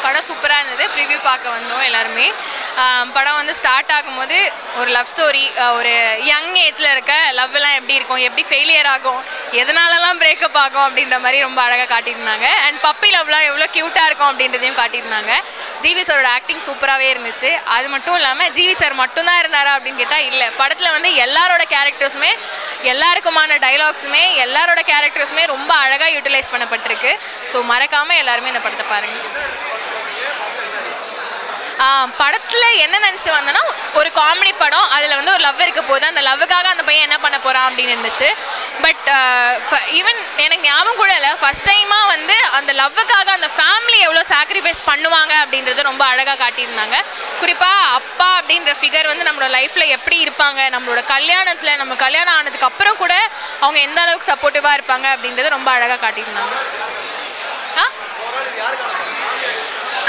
படம் சூப்பராக இருந்தது. ப்ரிவ்யூ பார்க்க வந்தோம் எல்லாருமே. படம் வந்து ஸ்டார்ட் ஆகும்போது ஒரு லவ் ஸ்டோரி, ஒரு யங் ஏஜில் இருக்க லவ்லாம் எப்படி இருக்கும், எப்படி ஃபெயிலியர் ஆகும், எதனாலலாம் பிரேக்கப் ஆகும் அப்படின்ற மாதிரி ரொம்ப அழகாக காட்டியிருந்தாங்க. அண்ட் பப்பி லவ்லாம் எவ்வளோ க்யூட்டாக இருக்கும் அப்படின்றதையும் காட்டியிருந்தாங்க. ஜிவி சாரோட ஆக்டிங் சூப்பராகவே இருந்துச்சு. அது மட்டும் இல்லாமல் ஜிவி சார் மட்டும்தான் இருந்தாரா அப்படின்னு கேட்டால் இல்லை. படத்தில் வந்து எல்லாரோட கேரக்டர்ஸுமே, எல்லாருக்குமான டைலாக்ஸுமே, எல்லாரோட கேரக்டர்ஸுமே ரொம்ப அழகாக யூட்டிலைஸ் பண்ணப்பட்டிருக்கு. ஸோ மறக்காமல் எல்லாருமே இந்த படத்தை பாருங்கள். படத்தில் என்ன நினச்சி வந்தேன்னா, ஒரு காமெடி படம், அதில் வந்து ஒரு லவ் இருக்க போது அந்த லவ்வுக்காக அந்த பையன் என்ன பண்ண போகிறான் அப்படின்னு இருந்துச்சு. பட் ஈவன் எனக்கு ஞாபகம் கூட இல்லை, ஃபஸ்ட் டைமாக வந்து அந்த லவ்வுக்காக அந்த ஃபேமிலி எவ்வளோ சாக்ரிஃபைஸ் பண்ணுவாங்க அப்படின்றத ரொம்ப அழகாக காட்டியிருந்தாங்க. குறிப்பாக அப்பா அப்படின்ற ஃபிகர் வந்து நம்மளோட லைஃப்பில் எப்படி இருப்பாங்க, நம்மளோட கல்யாணத்தில், நம்ம கல்யாணம் ஆனதுக்கு அப்புறம் கூட அவங்க எந்த அளவுக்கு சப்போர்ட்டிவாக இருப்பாங்க அப்படின்றத ரொம்ப அழகாக காட்டியிருந்தாங்க.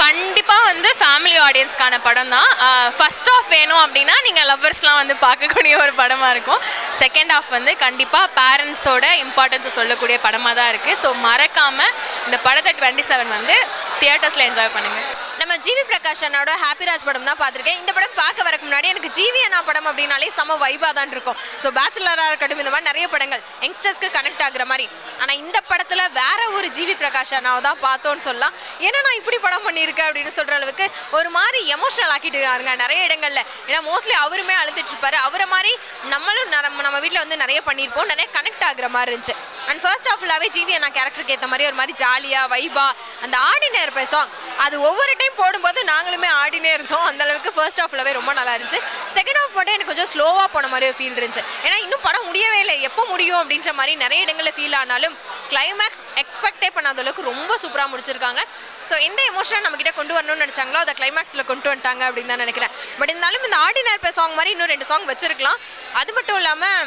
கண்டிப்பாக வந்து ஃபேமிலி ஆடியன்ஸ்க்கான படம் தான். ஃபஸ்ட் ஆஃப் வேணும் அப்படின்னா நீங்கள் லவ்வர்ஸ்லாம் வந்து பார்க்கக்கூடிய ஒரு படமாக இருக்கும். செகண்ட் ஆஃப் வந்து கண்டிப்பாக பேரண்ட்ஸோட இம்பார்ட்டன்ஸை சொல்லக்கூடிய படமாக தான் இருக்குது. ஸோ மறக்காமல் இந்த படத்தை 27 வந்து தியேட்டர்ஸில் என்ஜாய் பண்ணுங்கள். நம்ம ஜிவி பிரகாஷ் அண்ணாவோட ஹாப்பிராஜ் படம் தான் பார்த்துருக்கேன். இந்த படம் பார்க்க வரக்கு முன்னாடி எனக்கு ஜிவி அண்ணா படம் அப்படின்னாலே செம வைபாக தான் இருக்கும். ஸோ பேச்சுலராக இருக்கட்டும், இந்த மாதிரி நிறைய படங்கள் யங்ஸ்டர்ஸ்க்கு கனெக்ட் ஆகுற மாதிரி. ஆனால் இந்த படத்தில் வேற ஒரு ஜிவி பிரகாஷ் அண்ணாவை தான் பார்த்தோன்னு சொல்லலாம். ஏன்னா நான் இப்படி படம் பண்ணியிருக்கேன் அப்படின்னு சொல்கிற அளவுக்கு ஒரு மாதிரி எமோஷனல் ஆக்கிட்டு இருக்காருங்க நிறைய இடங்களில். ஏன்னா மோஸ்ட்லி அவருமே அழுதுட்டு இருப்பாரு. அவரை மாதிரி நம்மளும் நம்ம வீட்டில் வந்து நிறைய பண்ணியிருப்போம், நிறைய கனெக்ட் ஆகுற மாதிரி இருந்துச்சு. அண்ட் ஃபர்ஸ்ட் ஆஃப் ஃபுல்லாகவே ஜிவி அண்ணா கேரக்டருக்கு ஏற்ற மாதிரி ஒரு மாதிரி ஜாலியாக வைபா அந்த ஆடினே இருப்ப சாங், அது ஒவ்வொரு டைம் போடும்போது நாங்களுமே ஆடினே இருந்தோம். அந்த அளவுக்கு ஃபர்ஸ்ட் ஆஃப்லவே ரொம்ப நல்லா இருந்துச்சு. செகண்ட் ஆஃப் மட்டும் எனக்கு கொஞ்சம் ஸ்லோவாக போன மாதிரி ஒரு ஃபீல் இருந்துச்சு. ஏன்னா இன்னும் படம் முடியவே இல்லை, எப்போ முடியும் அப்படின்ற மாதிரி நிறைய இடங்களில் ஃபீல் ஆனாலும் கிளைமேக்ஸ் எக்ஸ்பெக்டே பண்ணாத அளவுக்கு ரொம்ப சூப்பராக முடிச்சிருக்காங்க. ஸோ எந்த எமோஷன் நம்மக்கிட்ட கொண்டு வரணும்னு நினச்சாங்களோ அதை கிளைமேக்ஸில் கொண்டு வந்துட்டாங்க அப்படின்னு தான் நினைக்கிறேன். பட் இருந்தாலும் இந்த ஆடினே இருப்ப சாங் மாதிரி இன்னும் 2 சாங் வச்சிருக்கலாம். அது மட்டும் இல்லாமல்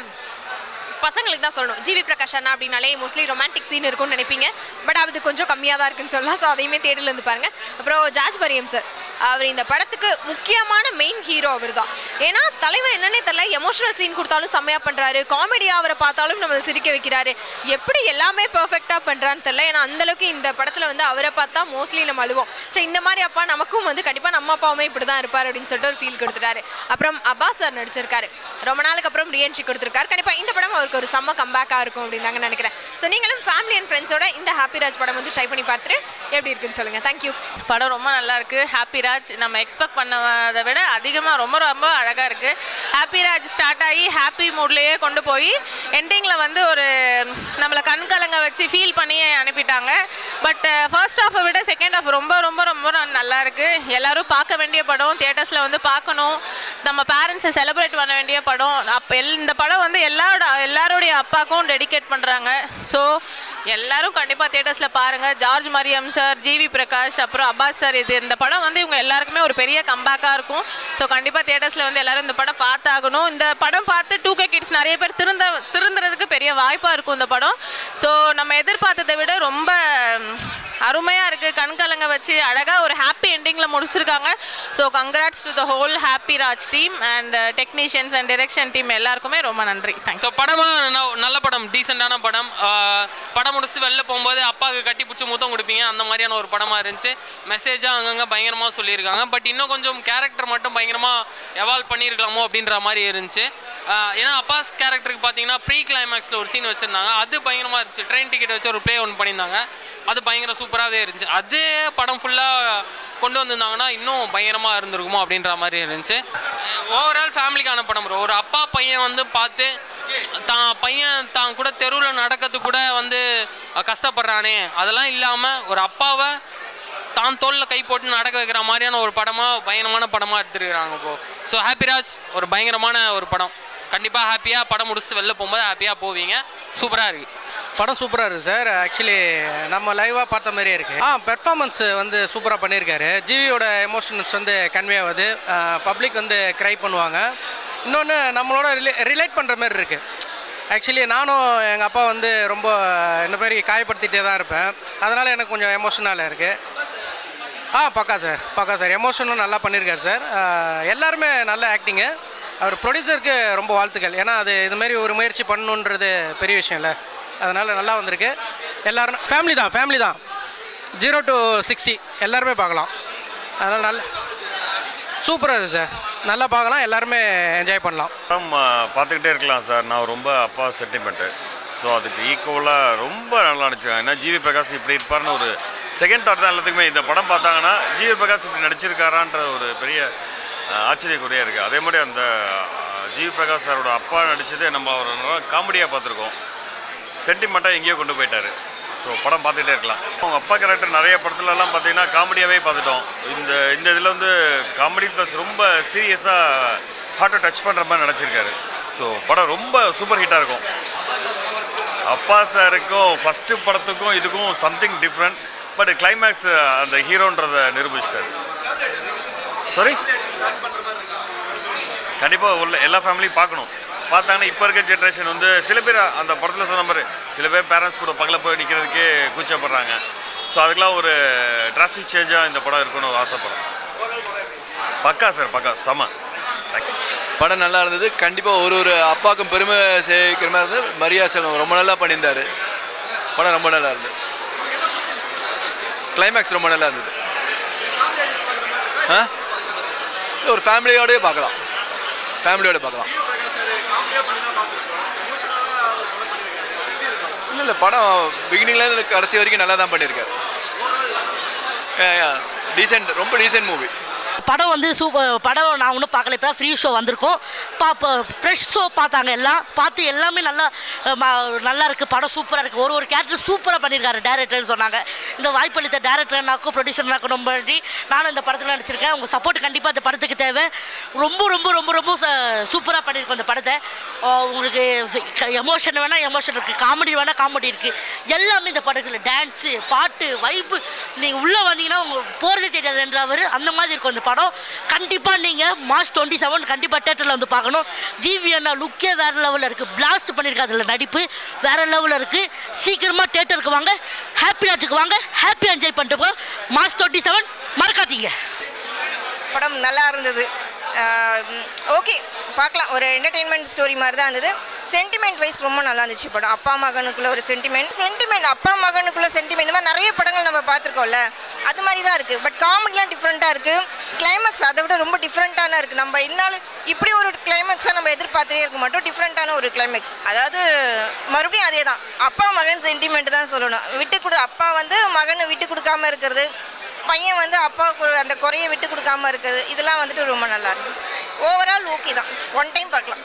பசங்களுக்கு தான் சொல்லணும், ஜிவி பிரகாஷ் அண்ணா அப்படின்னாலே மோஸ்ட்லி ரொமான்டிக் சீன் இருக்கும்னு நினைப்பீங்க. பட் அது கொஞ்சம் கம்மியாக தான் இருக்குன்னு சொல்லலாம். ஸோ அதையுமே தேடிலேருந்து பாருங்கள். அப்புறம் ஜார்ஜ் மரியம் சார், அவர் இந்த படத்துக்கு முக்கியமான மெயின் ஹீரோ அவர் தான். ஏன்னா தலைவன் என்னன்னே தெரியல, எமோஷனல் சீன் கொடுத்தாலும் செம்மையாக பண்ணுறாரு, காமெடியாக அவரை பார்த்தாலும் நம்மளை சிரிக்க வைக்கிறாரு. எப்படி எல்லாமே பர்ஃபெக்டாக பண்ணுறான்னு தெரியல. ஏன்னா அந்தளவுக்கு இந்த படத்தில் வந்து அவரை பார்த்தா மோஸ்ட்லி நம்ம அழுவோம். சரி, இந்த மாதிரி அப்பா நமக்கும் வந்து கண்டிப்பாக நம்ம அப்பாவுமே இப்படி தான் இருப்பார் அப்படின்னு சொல்லிட்டு ஒரு ஃபீல் கொடுத்துட்டாரு. அப்புறம் அப்பாஸ் சார் நடிச்சிருக்காரு, ரொம்ப நாளுக்கு அப்புறம் ரீஎன்ட்ரி கொடுத்துருக்காரு. கண்டிப்பாக இந்த படம் அவருக்கு ஒரு செம்ம கம்பேக்காக இருக்கும் அப்படின்னு தாங்க நினைக்கிறேன். ஸோ நீங்களும் ஃபேமிலி அண்ட் ஃப்ரெண்ட்ஸோட இந்த ஹாப்பிராஜ் படம் வந்து ட்ரை பண்ணி பார்த்துட்டு எப்படி இருக்குன்னு சொல்லுங்கள். தேங்க்யூ. படம் ரொம்ப நல்லா இருக்குது. ஹாப்பிராஜ் நம்ம எக்ஸ்பெக்ட் பண்ணதை விட அதிகமாக ரொம்ப ரொம்ப அழகாக இருக்குது. ஹாப்பிராஜ் ஸ்டார்ட் ஆகி ஹாப்பி மூட்லேயே கொண்டு போய் எண்டிங்கில் வந்து ஒரு நம்மளை கண்கலங்க வச்சு ஃபீல் பண்ணி அனுப்பிட்டாங்க. பட் ஃபர்ஸ்ட் ஹாஃபை விட செகண்ட் ஹாஃப் ரொம்ப ரொம்ப ரொம்ப நல்லா இருக்குது. எல்லோரும் பார்க்க வேண்டிய படம், தியேட்டர்ஸில் வந்து பார்க்கணும். நம்ம பேரண்ட்ஸை செலிப்ரேட் பண்ண வேண்டிய படம். அப்போ இந்த படம் வந்து எல்லாருடைய அப்பாவுக்கும் டெடிகேட் பண்ணுறாங்க. ஸோ எல்லாரும் கண்டிப்பாக தியேட்டர்ஸில் பாருங்கள். ஜார்ஜ் மரியம் சார், ஜிவி பிரகாஷ், அப்புறம் அப்பாஸ் சார், இந்த படம் வந்து இவங்க எல்லாருக்குமே ஒரு பெரிய கம்பேக்காக இருக்கும். ஸோ கண்டிப்பாக தியேட்டர்ஸில் வந்து எல்லோரும் இந்த படம் பார்த்தாகணும். இந்த படம் பார்த்து 2K கிட்ஸ் நிறைய பேர் திருந்துறதுக்கு பெரிய வாய்ப்பாக இருக்கும் இந்த படம். ஸோ நம்ம எதிர்பார்த்ததை விட ரொம்ப அருமையாக இருக்குது. கண்கலங்க வச்சு அழகாக ஒரு ஹாப்பி எண்டிங்கில் முடிச்சிருக்காங்க. So congrats to the whole Happyraj team and technicians and direction team எல்லாருக்குமே ரொம்ப நன்றி. தேங்க்யூ. படமாக நல்ல படம், டீசெண்டான படம். படம் முடிச்சு வெளில போகும்போது அப்பாவுக்கு கட்டி பிடிச்சி முத்தம் கொடுப்பீங்க, அந்த மாதிரியான ஒரு படமாக இருந்துச்சு. மெசேஜாக அங்கங்கே பயங்கரமாக சொல்லியிருக்காங்க. பட் இன்னும் கொஞ்சம் கேரக்டர் மட்டும் பயங்கரமாக எவால்வ் பண்ணியிருக்கலாமோ அப்படின்ற மாதிரி இருந்துச்சு. ஏன்னா அப்பாஸ் கேரக்டருக்கு பார்த்தீங்கன்னா ப்ரீ கிளைமேக்ஸில் ஒரு சீன் வச்சுருந்தாங்க, அது பயங்கரமாக இருந்துச்சு. ட்ரெயின் டிக்கெட் வச்சு ஒரு ப்ளே ஒன்று பண்ணியிருந்தாங்க, அது பயங்கர சூப்பராகவே இருந்துச்சு. அதே படம் ஃபுல்லாக கொண்டு வந்திருந்தாங்கன்னா இன்னும் பயங்கரமாக இருந்திருக்குமோ அப்படின்ற மாதிரி இருந்துச்சு. ஓவரால் ஃபேமிலிக்கான படம். ஒரு அப்பா பையன் வந்து பார்த்து தான் கூட தெருவில் நடக்கிறதுக்கு கூட வந்து கஷ்டப்படுறானே, அதெல்லாம் இல்லாமல் ஒரு அப்பாவை தான் தோளில் கை போட்டு நடக்க வைக்கிற மாதிரியான ஒரு படமாக, பயங்கரமான படமாக எடுத்துருக்குறாங்க இப்போது. ஸோ ஹாப்பிராஜ் ஒரு பயங்கரமான ஒரு படம். கண்டிப்பாக ஹாப்பியாக படம் முடிச்சுட்டு வெளில போகும்போது ஹாப்பியாக போவீங்க. சூப்பராக இருக்குது படம். சூப்பராக இருக்குது சார். ஆக்சுவலி நம்ம லைவாக பார்த்த மாதிரியே இருக்குது. பெர்ஃபார்மன்ஸ் வந்து சூப்பராக பண்ணியிருக்காரு. ஜிவியோட எமோஷன்ஸ் வந்து கன்வே ஆகுது. பப்ளிக் வந்து க்ரை பண்ணுவாங்க. இன்னொன்று நம்மளோட ரிலேட் பண்ணுற மாதிரி இருக்குது. ஆக்சுவலி நானும் எங்கள் அப்பா வந்து ரொம்ப இந்த மாதிரி காயப்படுத்திகிட்டே தான் இருப்பேன். அதனால் எனக்கு கொஞ்சம் எமோஷனலாக இருக்குது. பக்கா சார். எமோஷனும் நல்லா பண்ணியிருக்காரு சார். எல்லாருமே நல்ல ஆக்டிங்கு. அவர் ப்ரொடியூசருக்கு ரொம்ப வாழ்த்துக்கள். ஏன்னா அது இதுமாரி ஒரு முயற்சி பண்ணணுன்றது பெரிய விஷயம் இல்லை. அதனால் நல்லா வந்திருக்கு. எல்லோரும் ஃபேமிலி தான். 0 to 60 எல்லாருமே பார்க்கலாம். அதனால் நல்ல சூப்பராக இருக்குது சார், நல்லா பார்க்கலாம், எல்லாருமே என்ஜாய் பண்ணலாம். படம் பார்த்துக்கிட்டே இருக்கலாம் சார். நான் ரொம்ப அப்பா சென்டிமெண்ட்டு, ஸோ அதுக்கு ஈக்குவலாக ரொம்ப நல்லா நடிச்சிருக்காங்க. ஏன்னா ஜிவி பிரகாஷ் இப்படி இருப்பார்னு ஒரு செகண்ட் தாட் தான் எல்லாத்துக்குமே. இந்த படம் பார்த்தாங்கன்னா ஜிவி பிரகாஷ் இப்படி நடிச்சிருக்காரான்ற ஒரு பெரிய ஆச்சரியக்குறியாக இருக்குது. அதே மாதிரி அந்த ஜிவி பிரகாஷ் சாரோட அப்பா நடித்ததே நம்ம ஒரு காமெடியாக பார்த்துருக்கோம். சென்டிமெண்ட்டாக எங்கேயோ கொண்டு போயிட்டார். ஸோ படம் பார்த்துக்கிட்டே இருக்கலாம். அவங்க அப்பா கேரக்டர் நிறைய படத்துலலாம் பார்த்தீங்கன்னா காமெடியாகவே பார்த்துட்டோம். இந்த இதில் வந்து காமெடி ப்ளஸ் ரொம்ப சீரியஸாக ஹார்ட்டை டச் பண்ணுற மாதிரி நடிச்சிருக்காரு. ஸோ படம் ரொம்ப சூப்பர் ஹிட்டாக இருக்கும். அப்பா சாருக்கும் ஃபஸ்ட்டு படத்துக்கும் இதுக்கும் சம்திங் டிஃப்ரெண்ட். பட் கிளைமேக்ஸ் அந்த ஹீரோன்றதை நிரூபிச்சிட்டாரு. சாரி, கண்டிப்பாக உள்ள எல்லா ஃபேமிலியும் பார்க்கணும். பார்த்தாங்கன்னா இப்போ இருக்க ஜென்ரேஷன் வந்து சில பேர் அந்த படத்தில் சொன்ன மாதிரி சில பேர் பேரண்ட்ஸ் கூட பக்கத்தில் போய் நிற்கிறதுக்கே கூச்சப்படுறாங்க. ஸோ அதுக்கெலாம் ஒரு டிராஸ்டிக் சேஞ்சாக இந்த படம் இருக்கணும்னு ஆசைப்படுறேன். பக்கா சார், பக்கா செம. படம் நல்லா இருந்தது. கண்டிப்பாக ஒரு அப்பாவுக்கும் பெருமை சேர்க்கிற மாதிரி இருந்தது. மரியா செல்வம் ரொம்ப நல்லா பண்ணியிருந்தார். படம் ரொம்ப நல்லா இருந்தது. கிளைமேக்ஸ் ரொம்ப நல்லா இருந்தது. ஒரு ஃபேமிலியோடய பார்க்கலாம். இல்லை படம் பிகினிங்லேருந்து கடைசி வரைக்கும் நல்லா தான் பண்ணியிருக்காரு. ரொம்ப டீசென்ட் மூவி. படம் வந்து படம் நான் ஒன்றும் பார்க்கல, இப்போ ஃப்ரீ ஷோ வந்திருக்கோம். ஃப்ரெஷ் ஷோ பார்த்தாங்க, எல்லாம் பார்த்து எல்லாமே நல்லா இருக்குது. படம் சூப்பராக இருக்குது. ஒரு கேரக்டர் சூப்பராக பண்ணியிருக்காரு டேரக்டர்னு சொன்னாங்க. இந்த வாய்ப்பளித்த டேரக்டர்னாக்கும் ப்ரொடியூசர்னாக்கும் ரொம்ப நன்றி. நானும் இந்த படத்தில் நடிச்சிருக்கேன். உங்கள் சப்போர்ட் கண்டிப்பாக இந்த படத்துக்கு தேவை. ரொம்ப ரொம்ப ரொம்ப ரொம்ப சூப்பராக பண்ணியிருக்கோம் இந்த படத்தை. உங்களுக்கு எமோஷன் வேணால் எமோஷன் இருக்குது, காமெடி வேணால் காமெடி இருக்குது, எல்லாமே இந்த படத்தில். டான்ஸு, பாட்டு, வைப்பு, நீங்கள் உள்ளே வந்தீங்கன்னா உங்களுக்கு போகிறதே தெரியாதுன்றவர் அந்த மாதிரி இருக்கும் இந்த படம். கண்டிப்பாக நீங்கள் மார்ச் 27 கண்டிப்பாக தேட்டரில் வந்து பார்க்கணும். ஜிவி அண்ணா லுக்கே வேறு லெவலில் இருக்குது. பிளாஸ்ட் பண்ணியிருக்காரு. அதில் நடிப்பு வேறு லெவலில் இருக்குது. சீக்கிரமாக தேட்டருக்கு வாங்க, ஹாப்பி ராஜுக்கு வாங்க, ஹாப்பியாக என்ஜாய் பண்ணிட்டு போங்க. மார்ச் 27 மறக்காதீங்க. படம் நல்லா இருந்தது. ஓகே, பார்க்கலாம். ஒரு என்டர்டெயின்மெண்ட் ஸ்டோரி மாதிரி தான் இருந்தது. சென்டிமெண்ட் வைஸ் ரொம்ப நல்லா இருந்துச்சு படம். அப்பா மகனுக்குள்ள ஒரு சென்டிமெண்ட் அப்பா மகனுக்குள்ள சென்டிமெண்ட், இந்த மாதிரி நிறைய படங்கள் நம்ம பார்த்துருக்கோம்ல, அது மாதிரி தான் இருக்குது. பட் காமெடிலாம் டிஃப்ரெண்ட்டாக இருக்குது. கிளைமேக்ஸ் அதை விட ரொம்ப டிஃப்ரெண்ட்டான இருக்குது. நம்ம இருந்தாலும் இப்படி ஒரு கிளைமேக்ஸாக நம்ம எதிர்பார்த்துட்டே இருக்க மாட்டோம். டிஃப்ரெண்ட்டான ஒரு கிளைமேக்ஸ். அதாவது மறுபடியும் அதே தான், அப்பா மகன் சென்டிமெண்ட் தான் சொல்லணும். அப்பா வந்து மகனை விட்டு கொடுக்காம இருக்கிறது, பையன் வந்து அப்பாவுக்கு அந்த குறையை விட்டு கொடுக்காம இருக்கிறது, இதெல்லாம் வந்துட்டு ரொம்ப நல்லா இருக்குது. ஓவரால் ஓகே தான். ஒன் டைம் பார்க்கலாம்.